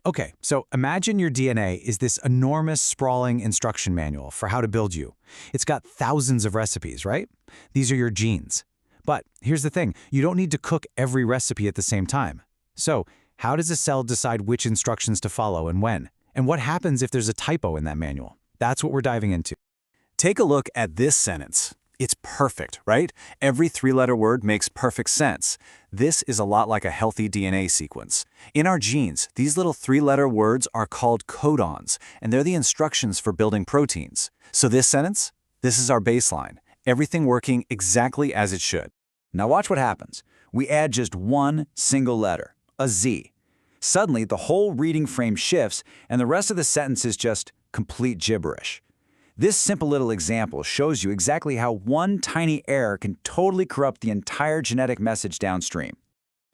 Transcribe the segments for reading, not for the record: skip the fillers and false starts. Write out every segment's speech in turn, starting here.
Okay, so imagine your DNA is this enormous, sprawling instruction manual for how to build you. It's got thousands of recipes, right? These are your genes. But here's the thing, you don't need to cook every recipe at the same time. So, how does a cell decide which instructions to follow and when? And what happens if there's a typo in that manual? That's what we're diving into. Take a look at this sentence. It's perfect, right? Every three-letter word makes perfect sense. This is a lot like a healthy DNA sequence. In our genes, these little three-letter words are called codons, and they're the instructions for building proteins. So this sentence? This is our baseline. Everything working exactly as it should. Now watch what happens. We add just one single letter, a Z. Suddenly, the whole reading frame shifts, and the rest of the sentence is just complete gibberish. This simple little example shows you exactly how one tiny error can totally corrupt the entire genetic message downstream.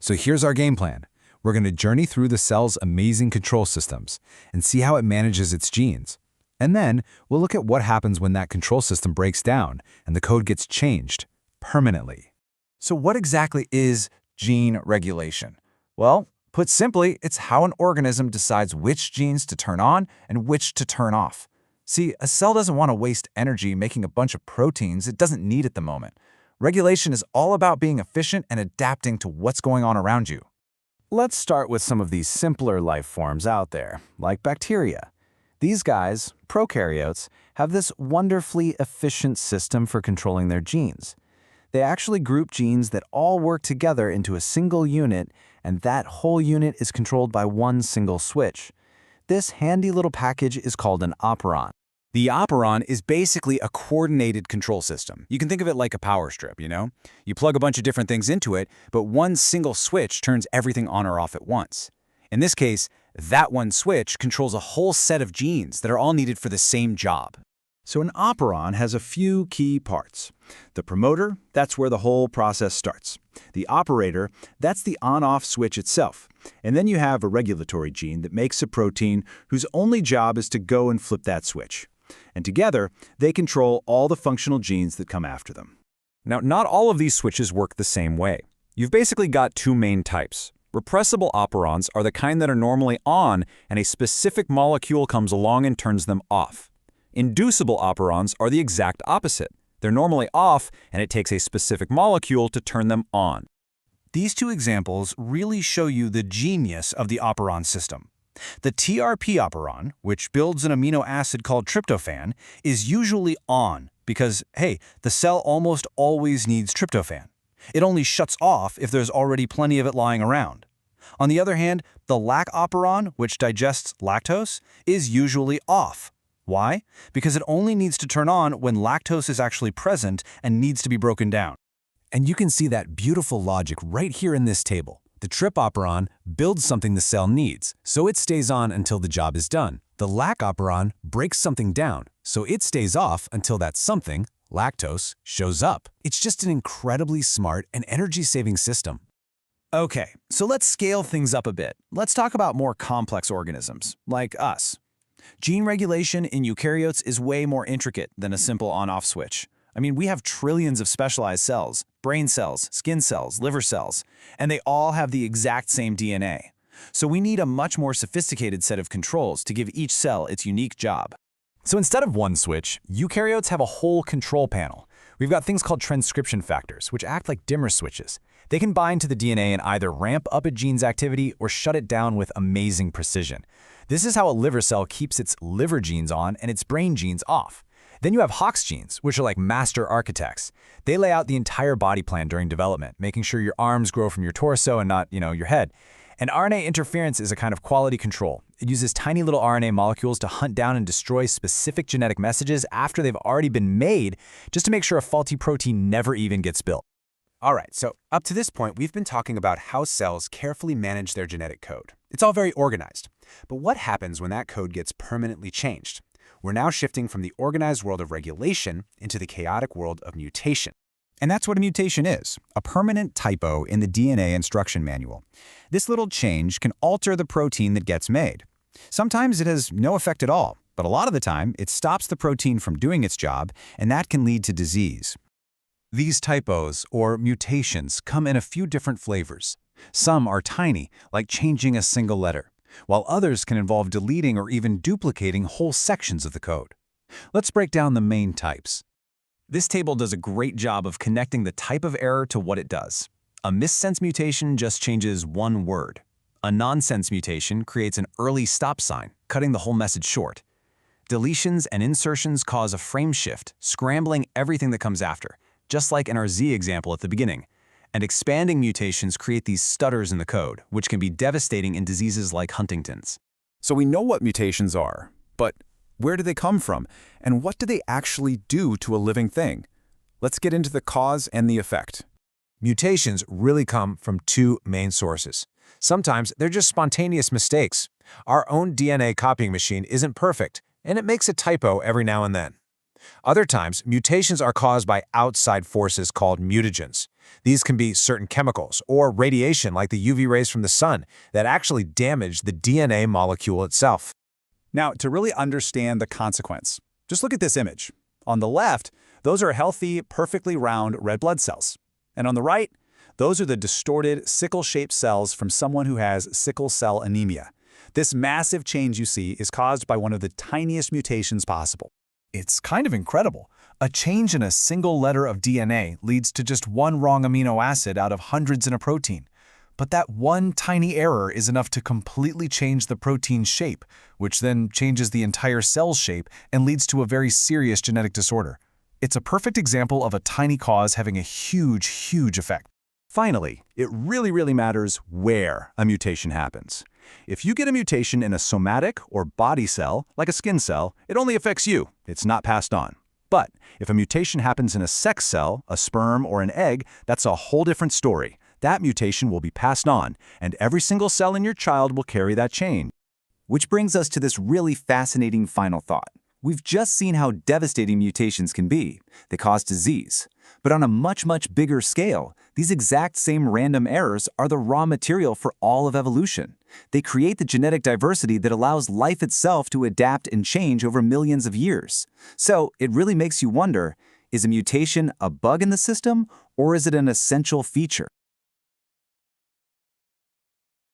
So here's our game plan. We're going to journey through the cell's amazing control systems and see how it manages its genes. And then we'll look at what happens when that control system breaks down and the code gets changed permanently. So what exactly is gene regulation? Well, put simply, it's how an organism decides which genes to turn on and which to turn off. See, a cell doesn't want to waste energy making a bunch of proteins it doesn't need at the moment. Regulation is all about being efficient and adapting to what's going on around you. Let's start with some of these simpler life forms out there, like bacteria. These guys, prokaryotes, have this wonderfully efficient system for controlling their genes. They actually group genes that all work together into a single unit, and that whole unit is controlled by one single switch. This handy little package is called an operon. The operon is basically a coordinated control system. You can think of it like a power strip, you know? You plug a bunch of different things into it, but one single switch turns everything on or off at once. In this case, that one switch controls a whole set of genes that are all needed for the same job. So an operon has a few key parts. The promoter, that's where the whole process starts. The operator, that's the on-off switch itself. And then you have a regulatory gene that makes a protein whose only job is to go and flip that switch. And together, they control all the functional genes that come after them. Now, not all of these switches work the same way. You've basically got two main types. Repressible operons are the kind that are normally on, and a specific molecule comes along and turns them off. Inducible operons are the exact opposite. They're normally off, and it takes a specific molecule to turn them on. These two examples really show you the genius of the operon system. The TRP operon, which builds an amino acid called tryptophan, is usually on because, hey, the cell almost always needs tryptophan. It only shuts off if there's already plenty of it lying around. On the other hand, the lac operon, which digests lactose, is usually off. Why? Because it only needs to turn on when lactose is actually present and needs to be broken down. And you can see that beautiful logic right here in this table. The TRP operon builds something the cell needs, so it stays on until the job is done. The lac operon breaks something down, so it stays off until that something, lactose, shows up. It's just an incredibly smart and energy-saving system. Okay, so let's scale things up a bit. Let's talk about more complex organisms, like us. Gene regulation in eukaryotes is way more intricate than a simple on-off switch. I mean, we have trillions of specialized cells, brain cells, skin cells, liver cells, and they all have the exact same DNA. So we need a much more sophisticated set of controls to give each cell its unique job. So instead of one switch, eukaryotes have a whole control panel. We've got things called transcription factors, which act like dimmer switches. They can bind to the DNA and either ramp up a gene's activity or shut it down with amazing precision. This is how a liver cell keeps its liver genes on and its brain genes off. Then you have Hox genes, which are like master architects. They lay out the entire body plan during development, making sure your arms grow from your torso and not, your head. And RNA interference is a kind of quality control. It uses tiny little RNA molecules to hunt down and destroy specific genetic messages after they've already been made, just to make sure a faulty protein never even gets built. All right, so up to this point, we've been talking about how cells carefully manage their genetic code. It's all very organized. But what happens when that code gets permanently changed? We're now shifting from the organized world of regulation into the chaotic world of mutation. And that's what a mutation is, a permanent typo in the DNA instruction manual. This little change can alter the protein that gets made. Sometimes it has no effect at all, but a lot of the time it stops the protein from doing its job, and that can lead to disease. These typos, or mutations, come in a few different flavors. Some are tiny, like changing a single letter. while others can involve deleting or even duplicating whole sections of the code. Let's break down the main types. This table does a great job of connecting the type of error to what it does. A missense mutation just changes one word. A nonsense mutation creates an early stop sign, cutting the whole message short. Deletions and insertions cause a frame shift, scrambling everything that comes after, just like in our Z example at the beginning. And expanding mutations create these stutters in the code, which can be devastating in diseases like Huntington's. So we know what mutations are, but where do they come from, and what do they actually do to a living thing? Let's get into the cause and the effect. Mutations really come from two main sources. Sometimes they're just spontaneous mistakes. Our own DNA copying machine isn't perfect, and it makes a typo every now and then. Other times, mutations are caused by outside forces called mutagens. These can be certain chemicals or radiation like the UV rays from the sun that actually damage the DNA molecule itself. Now, to really understand the consequence, just look at this image. On the left, those are healthy, perfectly round red blood cells. And on the right, those are the distorted, sickle-shaped cells from someone who has sickle cell anemia. This massive change you see is caused by one of the tiniest mutations possible. It's kind of incredible. A change in a single letter of DNA leads to just one wrong amino acid out of hundreds in a protein. But that one tiny error is enough to completely change the protein's shape, which then changes the entire cell's shape and leads to a very serious genetic disorder. It's a perfect example of a tiny cause having a huge effect. Finally, it really matters where a mutation happens. If you get a mutation in a somatic or body cell, like a skin cell, it only affects you. It's not passed on. But if a mutation happens in a sex cell, a sperm, or an egg, that's a whole different story. That mutation will be passed on, and every single cell in your child will carry that chain. Which brings us to this really fascinating final thought. We've just seen how devastating mutations can be. They cause disease. But on a much bigger scale, these exact same random errors are the raw material for all of evolution. They create the genetic diversity that allows life itself to adapt and change over millions of years. So it really makes you wonder, is a mutation a bug in the system, or is it an essential feature?